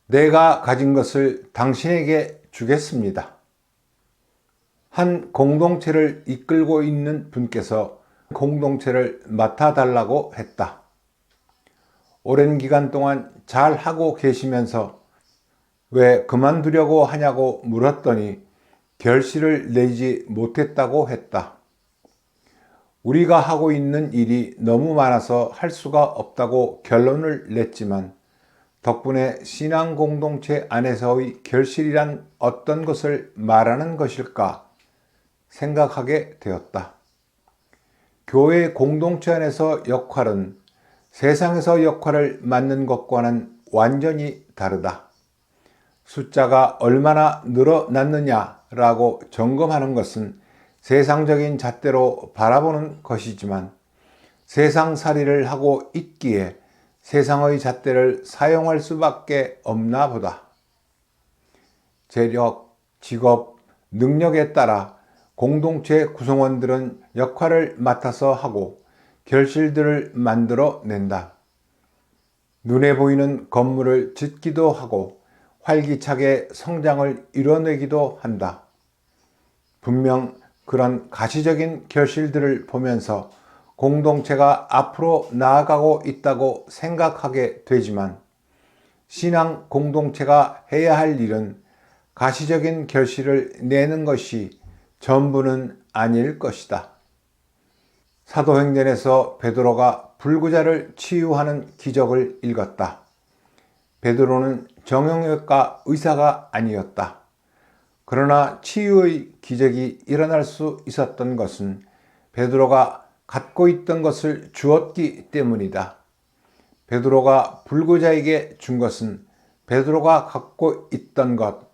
내가 가진 것을 당신에게 주겠습니다. 한 공동체를 이끌고 있는 분께서 공동체를 맡아달라고 했다. 오랜 기간 동안 잘 하고 계시면서 왜 그만두려고 하냐고 물었더니 결실을 내지 못했다고 했다. 우리가 하고 있는 일이 너무 많아서 할 수가 없다고 결론을 냈지만 덕분에 신앙 공동체 안에서의 결실이란 어떤 것을 말하는 것일까 생각하게 되었다. 교회 공동체 안에서 역할은 세상에서 역할을 맡는 것과는 완전히 다르다. 숫자가 얼마나 늘어났느냐라고 점검하는 것은 세상적인 잣대로 바라보는 것이지만 세상살이를 하고 있기에 세상의 잣대를 사용할 수밖에 없나 보다. 재력, 직업, 능력에 따라 공동체 구성원들은 역할을 맡아서 하고 결실들을 만들어 낸다. 눈에 보이는 건물을 짓기도 하고 활기차게 성장을 이뤄내기도 한다. 분명 그런 가시적인 결실들을 보면서 공동체가 앞으로 나아가고 있다고 생각하게 되지만 신앙 공동체가 해야 할 일은 가시적인 결실을 내는 것이 전부는 아닐 것이다. 사도행전에서 베드로가 불구자를 치유하는 기적을 읽었다. 베드로는 정형외과 의사가 아니었다. 그러나 치유의 기적이 일어날 수 있었던 것은 베드로가 갖고 있던 것을 주었기 때문이다. 베드로가 불구자에게 준 것은 베드로가 갖고 있던 것,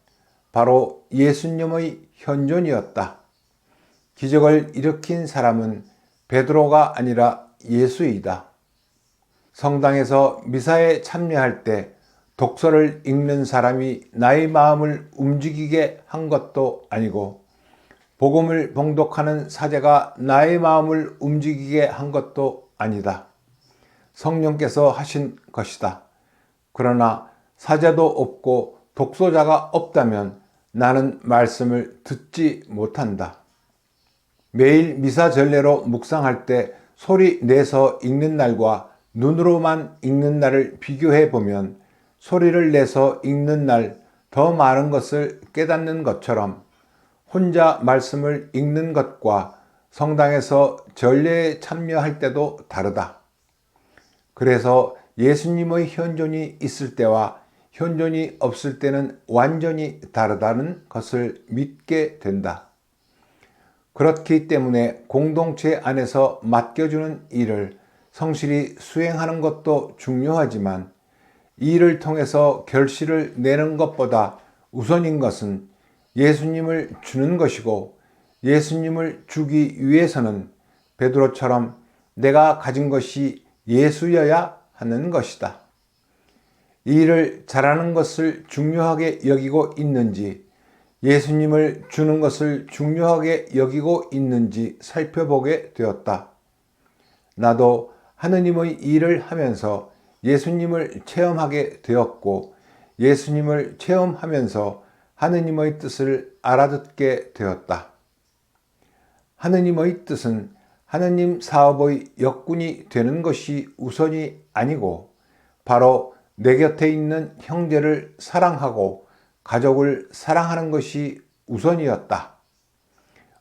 바로 예수님의 현존이었다. 기적을 일으킨 사람은 베드로가 아니라 예수이다. 성당에서 미사에 참여할 때 독서를 읽는 사람이 나의 마음을 움직이게 한 것도 아니고 복음을 봉독하는 사제가 나의 마음을 움직이게 한 것도 아니다. 성령께서 하신 것이다. 그러나 사제도 없고 독서자가 없다면 나는 말씀을 듣지 못한다. 매일 미사 전례로 묵상할 때 소리 내서 읽는 날과 눈으로만 읽는 날을 비교해 보면 소리를 내서 읽는 날 더 많은 것을 깨닫는 것처럼 혼자 말씀을 읽는 것과 성당에서 전례에 참여할 때도 다르다. 그래서 예수님의 현존이 있을 때와 현존이 없을 때는 완전히 다르다는 것을 믿게 된다. 그렇기 때문에 공동체 안에서 맡겨주는 일을 성실히 수행하는 것도 중요하지만 이 일을 통해서 결실을 내는 것보다 우선인 것은 예수님을 주는 것이고 예수님을 주기 위해서는 베드로처럼 내가 가진 것이 예수여야 하는 것이다. 이 일을 잘하는 것을 중요하게 여기고 있는지 예수님을 주는 것을 중요하게 여기고 있는지 살펴보게 되었다. 나도 하느님의 일을 하면서 예수님을 체험하게 되었고 예수님을 체험하면서 하느님의 뜻을 알아듣게 되었다. 하느님의 뜻은 하느님 사업의 역군이 되는 것이 우선이 아니고 바로 내 곁에 있는 형제를 사랑하고 가족을 사랑하는 것이 우선이었다.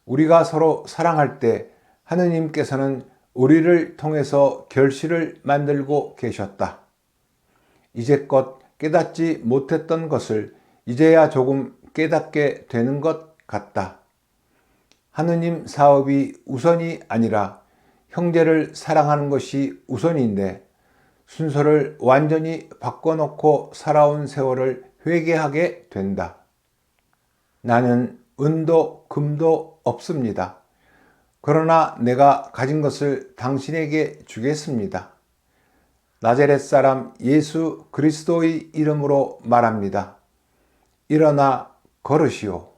우리가 서로 사랑할 때 하느님께서는 우리를 통해서 결실을 만들고 계셨다. 이제껏 깨닫지 못했던 것을 이제야 조금 깨닫게 되는 것 같다. 하느님 사업이 우선이 아니라 형제를 사랑하는 것이 우선인데 순서를 완전히 바꿔놓고 살아온 세월을 회개하게 된다. 나는 은도 금도 없습니다. 그러나 내가 가진 것을 당신에게 주겠습니다. 나자렛 사람 예수 그리스도의 이름으로 말합니다. 일어나 걸으시오.